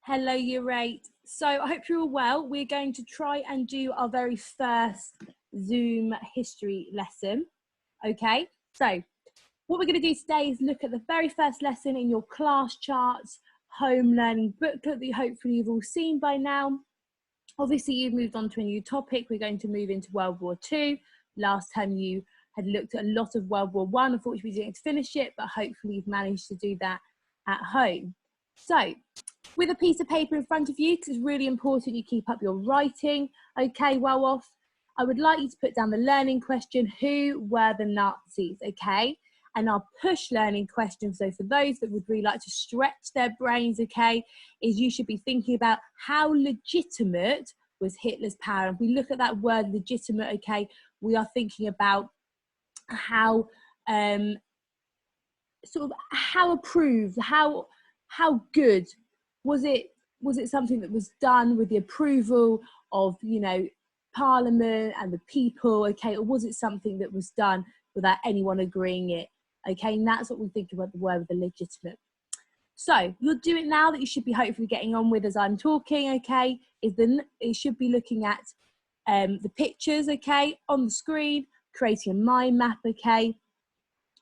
Hello, year 8. So I hope you're all well. We're going to try and do our very first Zoom history lesson. Okay, so what we're going to do today is look at the very first lesson in your class charts, home learning booklet that hopefully you've all seen by now. Obviously, you've moved on to a new topic. We're going to move into World War II. Last time you had looked at a lot of World War I. Unfortunately, we didn't get to finish it, but hopefully you've managed to do that at home. So with a piece of paper in front of you, because it's really important you keep up your writing. Okay, well off. I would like you to put down the learning question, who were the Nazis, okay? And our push learning question, so for those that would really like to stretch their brains, okay, is you should be thinking about how legitimate was Hitler's power. If we look at that word legitimate, okay, we are thinking about how, sort of how approved, how good was it something that was done with the approval of, you know, Parliament and the people, okay, or was it something that was done without anyone agreeing it, okay? And that's what we think about the word with the legitimate. So you'll do it now that you should be hopefully getting on with as I'm talking, okay? It should be looking at the pictures, okay, on the screen, creating a mind map, okay?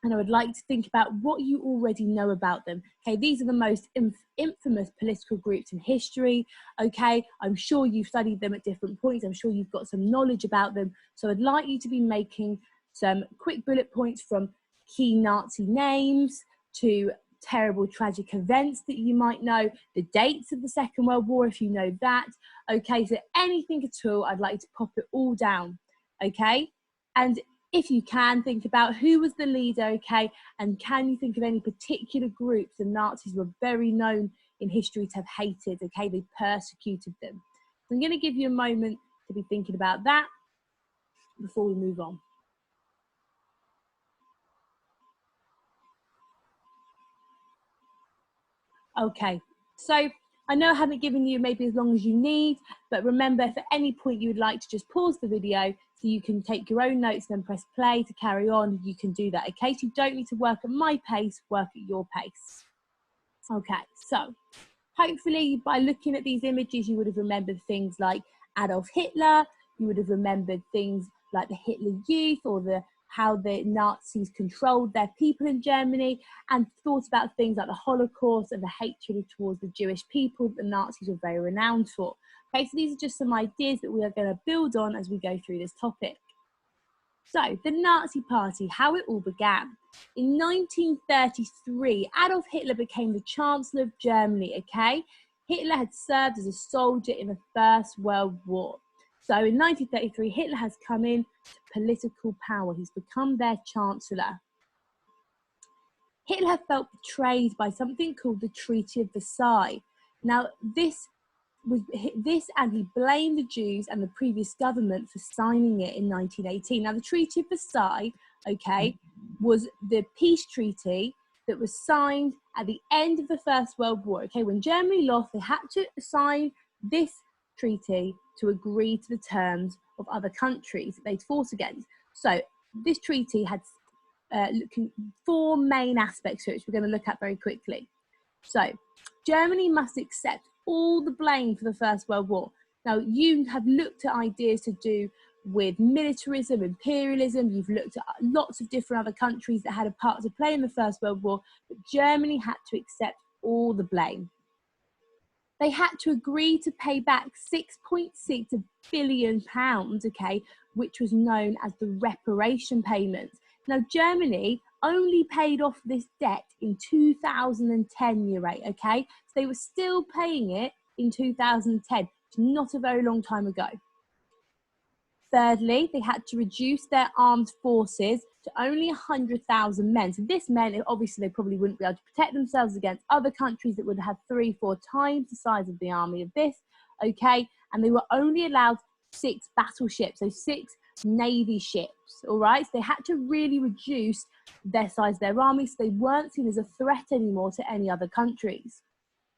And I would like to think about what you already know about them. Okay, these are the most infamous political groups in history. Okay, I'm sure you've studied them at different points. I'm sure you've got some knowledge about them. So I'd like you to be making some quick bullet points from key Nazi names to terrible tragic events that you might know, the dates of the Second World War if you know that. Okay, so anything at all, I'd like you to pop it all down. Okay, and if you can, think about who was the leader, okay, and can you think of any particular groups the Nazis were very known in history to have hated, okay, they persecuted them. So I'm going to give you a moment to be thinking about that before we move on. Okay, so I know I haven't given you maybe as long as you need, but remember, if at any point you would like to just pause the video so you can take your own notes and then press play to carry on, you can do that, okay? So you don't need to work at my pace, work at your pace. Okay, so hopefully by looking at these images, you would have remembered things like Adolf Hitler, you would have remembered things like the Hitler Youth or how the Nazis controlled their people in Germany, and thought about things like the Holocaust and the hatred towards the Jewish people that the Nazis were very renowned for. Okay, so these are just some ideas that we are going to build on as we go through this topic. So, the Nazi Party, how it all began. In 1933, Adolf Hitler became the Chancellor of Germany, okay? Hitler had served as a soldier in the First World War. So in 1933, Hitler has come in to political power. He's become their Chancellor. Hitler felt betrayed by something called the Treaty of Versailles. Now, this, and he blamed the Jews and the previous government for signing it in 1918. Now, the Treaty of Versailles, okay, was the peace treaty that was signed at the end of the First World War. Okay, when Germany lost, they had to sign this treaty to agree to the terms of other countries that they'd fought against. So this treaty had four main aspects to it, which we're going to look at very quickly. So Germany must accept all the blame for the First World War. Now, you have looked at ideas to do with militarism, imperialism, you've looked at lots of different other countries that had a part to play in the First World War, but Germany had to accept all the blame. They had to agree to pay back £6.6 billion, okay, which was known as the reparation payments. Now, Germany only paid off this debt in 2010, year 8, okay? So they were still paying it in 2010, which is not a very long time ago. Thirdly, they had to reduce their armed forces to only 100,000 men. So this meant, obviously, they probably wouldn't be able to protect themselves against other countries that would have 3-4 times the size of the army of this, okay? And they were only allowed 6 battleships, so 6 Navy ships, all right? So they had to really reduce their size of their army so they weren't seen as a threat anymore to any other countries.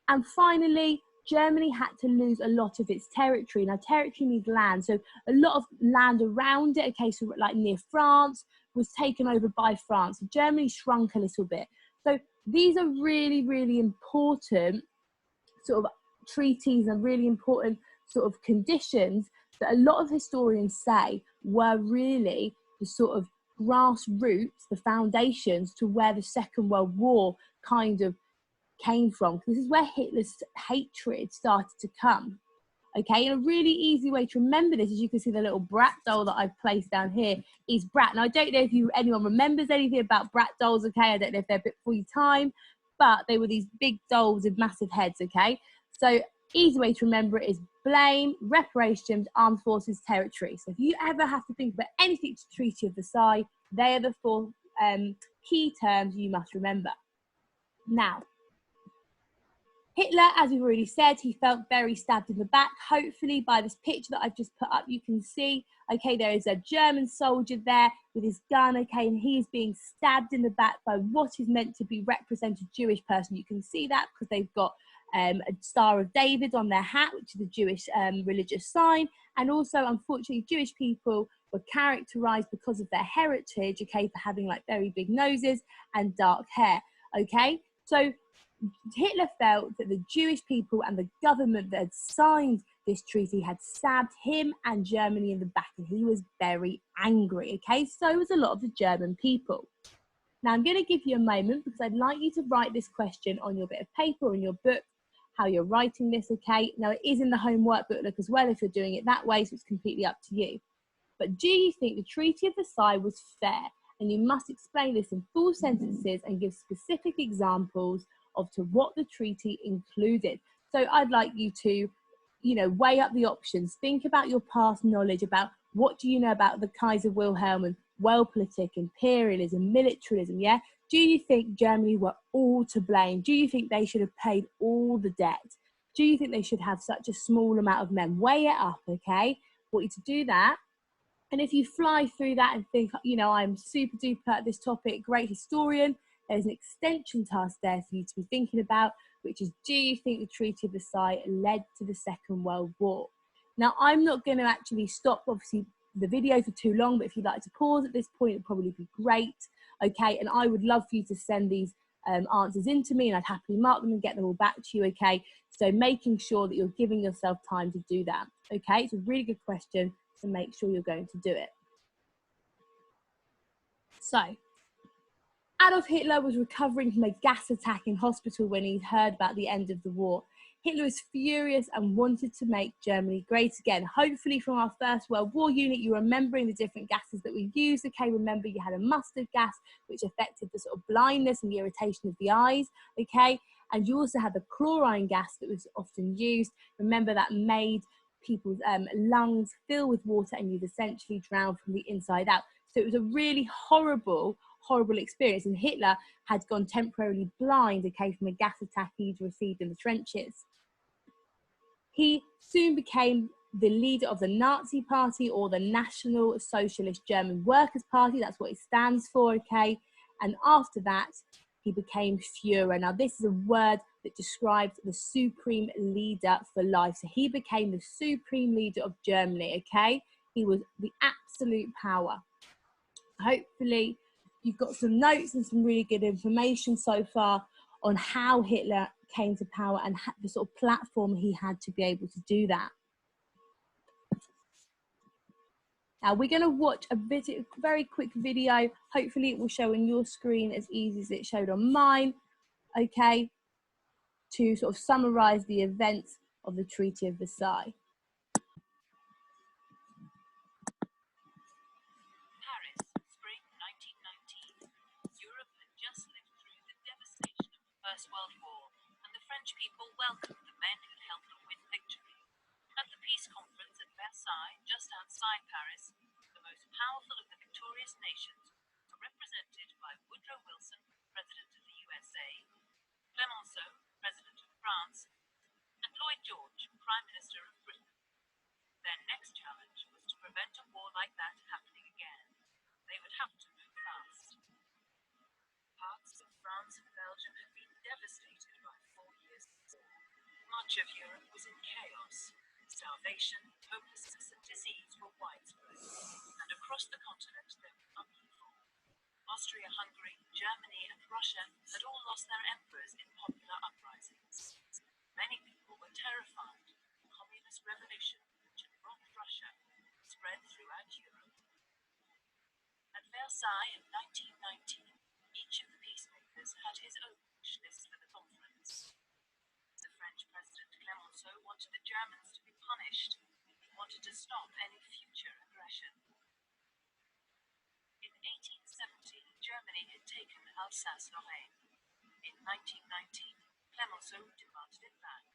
And finally, Germany had to lose a lot of its territory. Now, territory means land, so a lot of land around it, okay, so like near France, was taken over by France. So Germany shrunk a little bit. So these are really, really important sort of treaties and really important sort of conditions that a lot of historians say were really the sort of grassroots, the foundations to where the Second World War kind of came from. This is where Hitler's hatred started to come. Okay, and a really easy way to remember this, as you can see the little brat doll that I've placed down here, is Brat. Now, I don't know if anyone remembers anything about brat dolls, okay? I don't know if they're a bit before your time, but they were these big dolls with massive heads, okay? So, easy way to remember it is blame, reparations, armed forces, territory. So, if you ever have to think about anything to Treaty of Versailles, they are the four key terms you must remember. Now, Hitler, as we've already said, he felt very stabbed in the back. Hopefully by this picture that I've just put up, you can see, okay, there is a German soldier there with his gun, okay, and he is being stabbed in the back by what is meant to be represented Jewish person. You can see that because they've got a Star of David on their hat, which is a Jewish religious sign. And also, unfortunately, Jewish people were characterized because of their heritage, okay, for having like very big noses and dark hair, okay? So Hitler felt that the Jewish people and the government that had signed this treaty had stabbed him and Germany in the back, and he was very angry, okay? So was a lot of the German people. Now, I'm going to give you a moment because I'd like you to write this question on your bit of paper or in your book, how you're writing this, okay? Now, it is in the homework booklet as well if you're doing it that way, so it's completely up to you. But do you think the Treaty of Versailles was fair? And you must explain this in full sentences and give specific examples of to what the treaty included. So I'd like you to, weigh up the options. Think about your past knowledge about what do you know about the Kaiser Wilhelm and Weltpolitik, imperialism, militarism, yeah? Do you think Germany were all to blame? Do you think they should have paid all the debt? Do you think they should have such a small amount of men? Weigh it up, okay? I want you to do that. And if you fly through that and think, I'm super duper at this topic, great historian, there's an extension task there for you to be thinking about, which is, do you think the Treaty of Versailles led to the Second World War? Now, I'm not going to actually stop, obviously, the video for too long, but if you'd like to pause at this point, it'd probably be great, okay? And I would love for you to send these answers in to me, and I'd happily mark them and get them all back to you, okay? So making sure that you're giving yourself time to do that, okay? It's a really good question, so make sure you're going to do it. So, Adolf Hitler was recovering from a gas attack in hospital when he heard about the end of the war. Hitler was furious and wanted to make Germany great again. Hopefully from our First World War unit, you're remembering the different gases that we used. Okay, remember you had a mustard gas, which affected the sort of blindness and the irritation of the eyes. Okay, and you also had the chlorine gas that was often used. Remember that made people's lungs fill with water and you'd essentially drown from the inside out. So it was a really horrible experience, and Hitler had gone temporarily blind, okay, from a gas attack he'd received in the trenches. He soon became the leader of the Nazi Party, or the National Socialist German Workers' Party. That's what it stands for, okay? And after that, he became Führer. Now, this is a word that describes the supreme leader for life. So he became the supreme leader of Germany, okay? He was the absolute power. Hopefully, you've got some notes and some really good information so far on how Hitler came to power and the sort of platform he had to be able to do that. Now we're going to watch a very quick video. Hopefully it will show on your screen as easy as it showed on mine, okay, to sort of summarize the events of the Treaty of Versailles. Paris, spring 1919. Europe had just lived through the devastation of the First World War, and the French people welcomed the men who helped them win victory. At the peace conference at Versailles, just outside Paris, the most powerful of the victorious nations were represented by Woodrow Wilson, President of the USA, Clemenceau, President of France, and Lloyd George, Prime Minister of Britain. Their next challenge was to prevent a war like that happening again. They would have to move fast. Parts of France and Belgium had been devastated by 4 years of war. Much of Europe was in chaos. Starvation, homelessness, and disease were widespread, and across the continent there was upheaval. Austria-Hungary, Germany, and Russia had all lost their emperors in popular uprisings. Many people were terrified Versailles in 1919, each of the peacemakers had his own wish list for the conference. The French president Clemenceau wanted the Germans to be punished. He wanted to stop any future aggression. In 1870, Germany had taken Alsace-Lorraine. In 1919, Clemenceau demanded it back.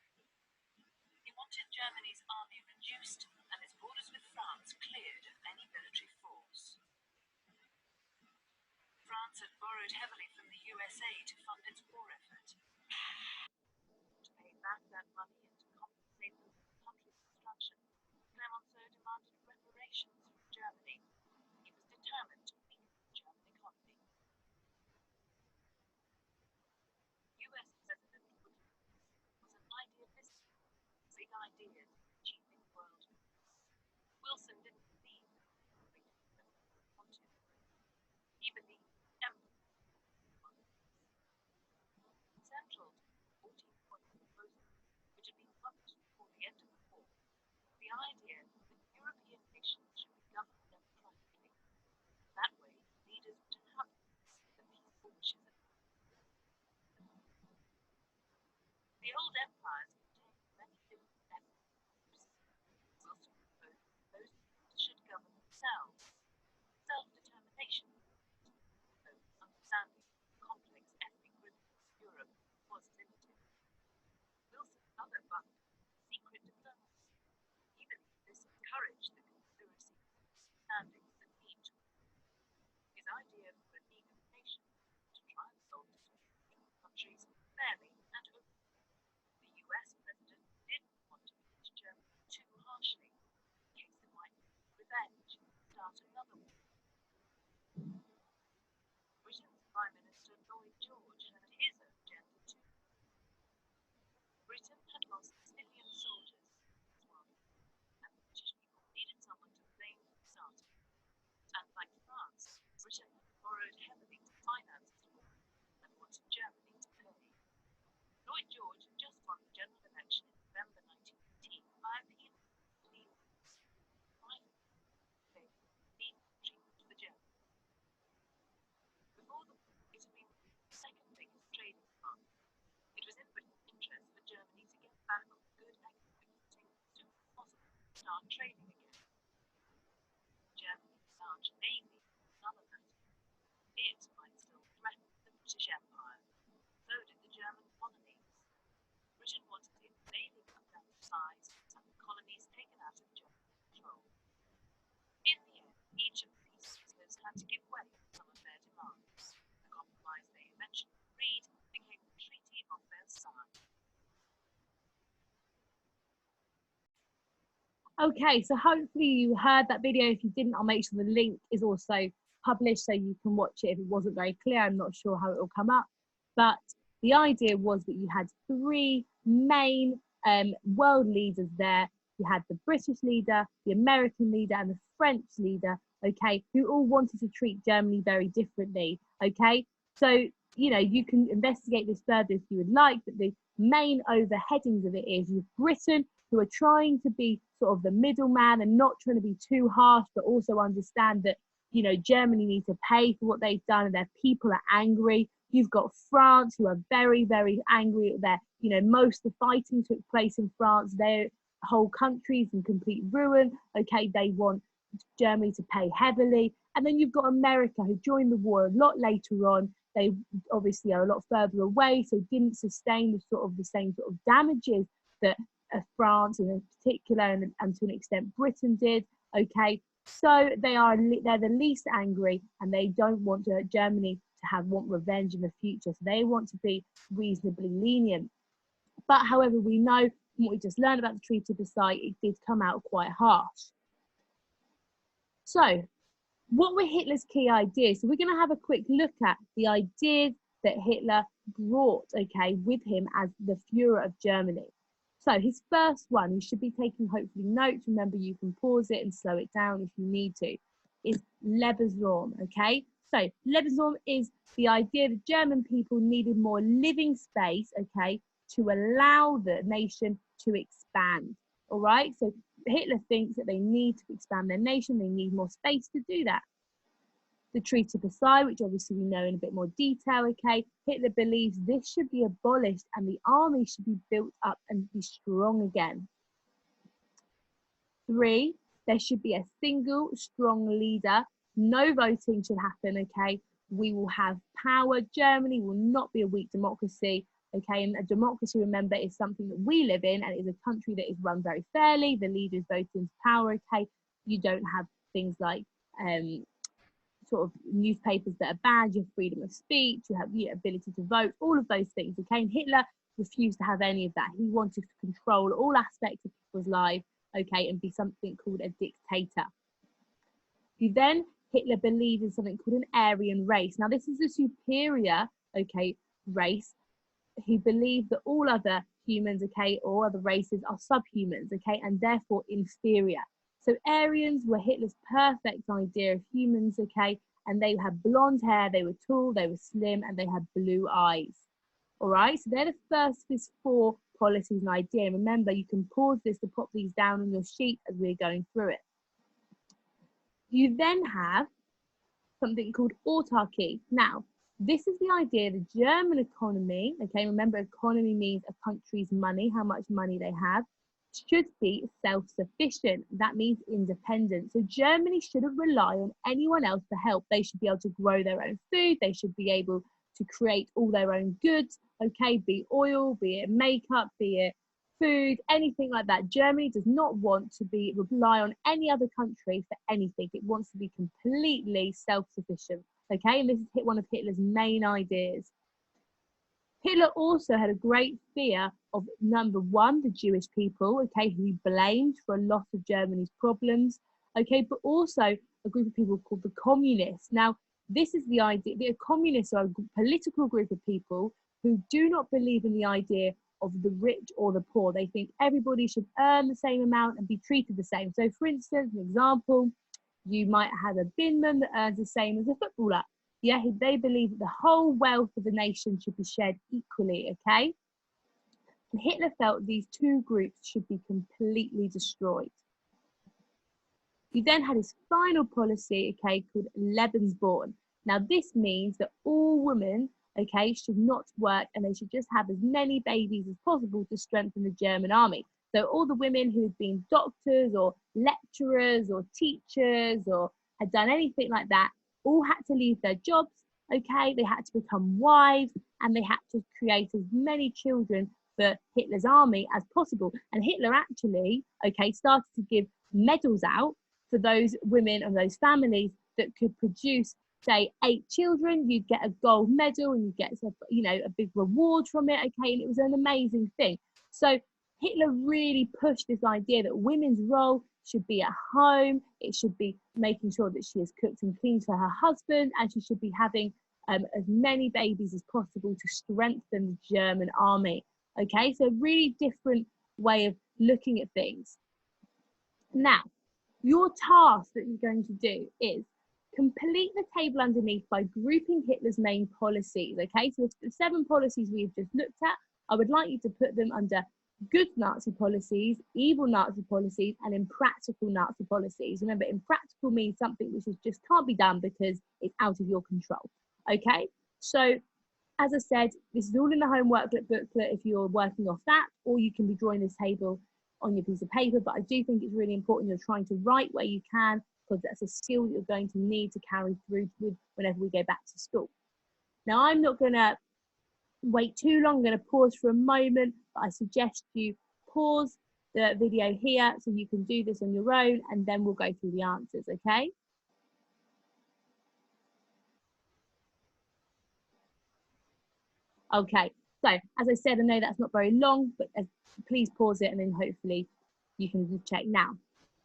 He wanted Germany's army reduced and its borders with France cleared of any military force. France had borrowed heavily from the USA to fund its war effort. To pay back that money and to compensate them for the country's destruction, Clemenceau demanded reparations from Germany. He was determined to weaken the German economy. US President Woodrow was an idealist, big ideas achieving world peace. Wilson didn't believe that the president wanted. He believed empire was central to the 14-point proposal, which had been published before the end of the war. The idea that European nations should be governed democratically. That way, leaders would have the peaceful wishes of the old empires contained many different ethnic groups. Wilson proposed that those groups should govern themselves. Self-determination, though understanding of the complex ethnic rhythms of Europe was limited. Wilson's other button was secret diplomacy. He believed this encouraged the conspiracy understanding the need to. His idea for a League of Nations to try and solve disputes between countries fairly and openly. The US president didn't want to punish Germany too harshly, in case it might revenge and start another war. Britain's Prime Minister Lloyd George had his own agenda too. Britain had lost 1 million soldiers as well, and the British people needed someone to blame for starting. And like France, Britain had borrowed heavily to finance its war and wanted Germany to pay. Lloyd George had just won the general election in November 1918 by appealing to leaders. Finally, they needed treatment for Germany. Before the war, it had been the second biggest trading partner. It was in Britain's interest for Germany to get back on good economic footing as soon as possible and start trading again. Germany's large navy was another matter. It might still threaten the British Empire. So did the German colonies. Britain wanted its navy cut down to size and the colonies taken out of German control. In the end, each of the peacemakers had to give way to some of their demands. The compromise they eventually agreed became the Treaty of Versailles. Okay, so hopefully you heard that video. If you didn't, I'll make sure the link is also published so you can watch it. If it wasn't very clear, I'm not sure how it will come up. But the idea was that you had three main world leaders there. You had the British leader, the American leader, and the French leader, okay, who all wanted to treat Germany very differently, okay? So, you know, you can investigate this further if you would like, but the main overheadings of it is you've Britain, who are trying to be sort of the middleman and not trying to be too harsh, but also understand that, you know, Germany needs to pay for what they've done and their people are angry. You've got France, who are very, very angry at their, you know, most of the fighting took place in France. Their whole country's in complete ruin. Okay, they want Germany to pay heavily. And then you've got America, who joined the war a lot later on. They obviously are a lot further away, so didn't sustain the same sort of damages that France in particular and to an extent Britain did. Okay, so they're the least angry, and they don't want Germany to want revenge in the future, so they want to be reasonably lenient. But however, we know from what we just learned about the Treaty of Versailles, it did come out quite harsh. So what were Hitler's key ideas? So we're going to have a quick look at the ideas that Hitler brought, okay, with him as the Führer of Germany. So his first one, you should be taking hopefully notes. Remember, you can pause it and slow it down if you need to, is Lebensraum, okay? So Lebensraum is the idea that German people needed more living space, okay, to allow the nation to expand, all right? So Hitler thinks that they need to expand their nation, they need more space to do that. The Treaty of Versailles, which obviously we know in a bit more detail, okay? Hitler believes this should be abolished and the army should be built up and be strong again. 3, there should be a single strong leader. No voting should happen, okay? We will have power. Germany will not be a weak democracy, okay? And a democracy, remember, is something that we live in, and it is a country that is run very fairly. The leaders vote into power, okay? You don't have things like sort of newspapers that are banned, you have freedom of speech, you have your ability to vote, all of those things, okay? And Hitler refused to have any of that. He wanted to control all aspects of people's lives, okay, and be something called a dictator. Hitler believed in something called an Aryan race. Now, this is a superior, okay, race. He believed that all other humans, okay, or other races are subhumans, okay, and therefore inferior. So Aryans were Hitler's perfect idea of humans, okay, and they had blonde hair, they were tall, they were slim, and they had blue eyes. All right, so they're the first of his 4 policies and idea. And remember, you can pause this to pop these down on your sheet as we're going through it. You then have something called autarky. Now, this is the idea the German economy, okay, remember economy means a country's money, how much money they have, should be self-sufficient. That means independent. So Germany shouldn't rely on anyone else for help. They should be able to grow their own food. They should be able to create all their own goods, okay, be it oil, be it makeup, be it food, anything like that. Germany does not want to rely on any other country for anything. It wants to be completely self-sufficient, okay? And this is one of Hitler's main ideas. Hitler also had a great fear of, number 1, the Jewish people, okay, who he blamed for a lot of Germany's problems, okay, but also a group of people called the communists. Now, this is the idea, the communists are a political group of people who do not believe in the idea of the rich or the poor. They think everybody should earn the same amount and be treated the same. So, for instance, an example, you might have a binman that earns the same as a footballer. Yeah, they believe that the whole wealth of the nation should be shared equally, okay? And Hitler felt these 2 groups should be completely destroyed. He then had his final policy, okay, called Lebensborn. Now, this means that all women, okay, should not work and they should just have as many babies as possible to strengthen the German army. So all the women who had been doctors or lecturers or teachers or had done anything like that all had to leave their jobs, okay? They had to become wives and they had to create as many children for Hitler's army as possible. And Hitler actually, okay, started to give medals out for those women and those families that could produce, say, 8 children. You'd get a gold medal and you get, you know, a big reward from it, okay? And it was an amazing thing. So Hitler really pushed this idea that women's role should be at home. It should be making sure that she is cooked and cleaned for her husband, and she should be having as many babies as possible to strengthen the German army. Okay, so a really different way of looking at things. Now, your task that you're going to do is complete the table underneath by grouping Hitler's main policies. Okay, so the 7 policies we've just looked at, I would like you to put them under good Nazi policies, evil Nazi policies, and impractical Nazi policies. Remember, impractical means something which just can't be done because it's out of your control. Okay, so as I said, this is all in the homework booklet if you're working off that, or you can be drawing this table on your piece of paper. But I do think it's really important you're trying to write where you can, because that's a skill that you're going to need to carry through with whenever we go back to school. Now, I'm not going to wait too long. I'm going to pause for a moment, but I suggest you pause the video here so you can do this on your own, and then we'll go through the answers, okay? Okay, so as I said, I know that's not very long, but please pause it and then hopefully you can check now.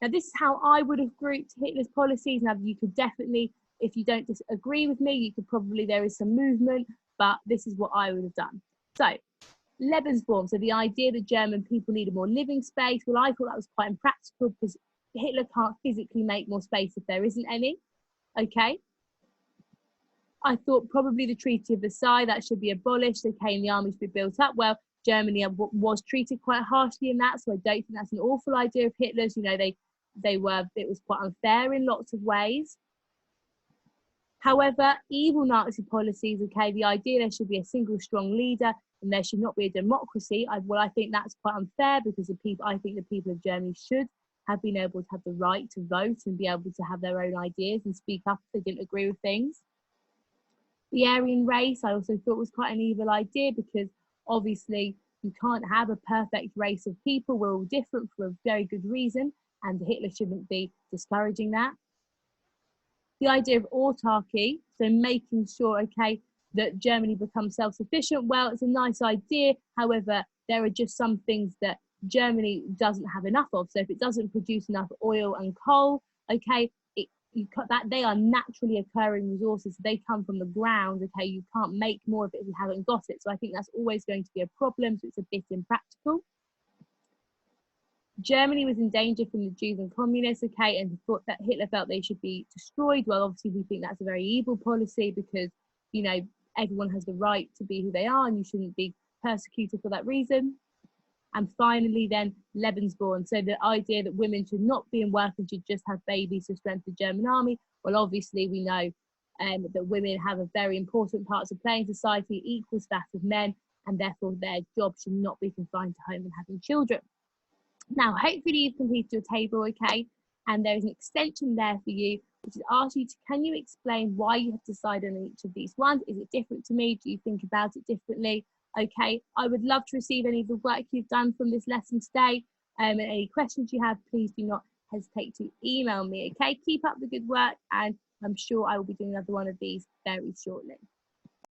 Now, this is how I would have grouped Hitler's policies. Now, you could definitely, if you don't disagree with me, you could probably, there is some movement, but this is what I would have done. So, Lebensborn, so the idea that German people needed more living space. Well, I thought that was quite impractical because Hitler can't physically make more space if there isn't any, okay? I thought probably the Treaty of Versailles, that should be abolished, okay, and the army should be built up. Well, Germany was treated quite harshly in that, so I don't think that's an awful idea of Hitler's. You know, it was quite unfair in lots of ways. However, evil Nazi policies, okay, the idea there should be a single strong leader and there should not be a democracy, I think that's quite unfair because I think the people of Germany should have been able to have the right to vote and be able to have their own ideas and speak up if they didn't agree with things. The Aryan race, I also thought was quite an evil idea because obviously you can't have a perfect race of people. We're all different for a very good reason, and Hitler shouldn't be discouraging that. The idea of autarky, so making sure, okay, that Germany becomes self-sufficient, well, it's a nice idea. However, there are just some things that Germany doesn't have enough of. So if it doesn't produce enough oil and coal, okay, that they are naturally occurring resources. They come from the ground, okay, you can't make more of it if you haven't got it. So I think that's always going to be a problem. So it's a bit impractical. Germany was in danger from the Jews and communists, okay, and thought that Hitler felt they should be destroyed. Well, obviously, we think that's a very evil policy because, you know, everyone has the right to be who they are and you shouldn't be persecuted for that reason. And finally, then Lebensborn. So the idea that women should not be in work and should just have babies to strengthen the German army. Well, obviously, we know that women have a very important part to play in society, equal to that of men, and therefore their job should not be confined to home and having children. Now, hopefully you've completed your table, okay? And there's an extension there for you, which is ask you to, can you explain why you have decided on each of these ones? Is it different to me? Do you think about it differently? Okay, I would love to receive any of the work you've done from this lesson today. And any questions you have, please do not hesitate to email me, okay? Keep up the good work, and I'm sure I will be doing another one of these very shortly.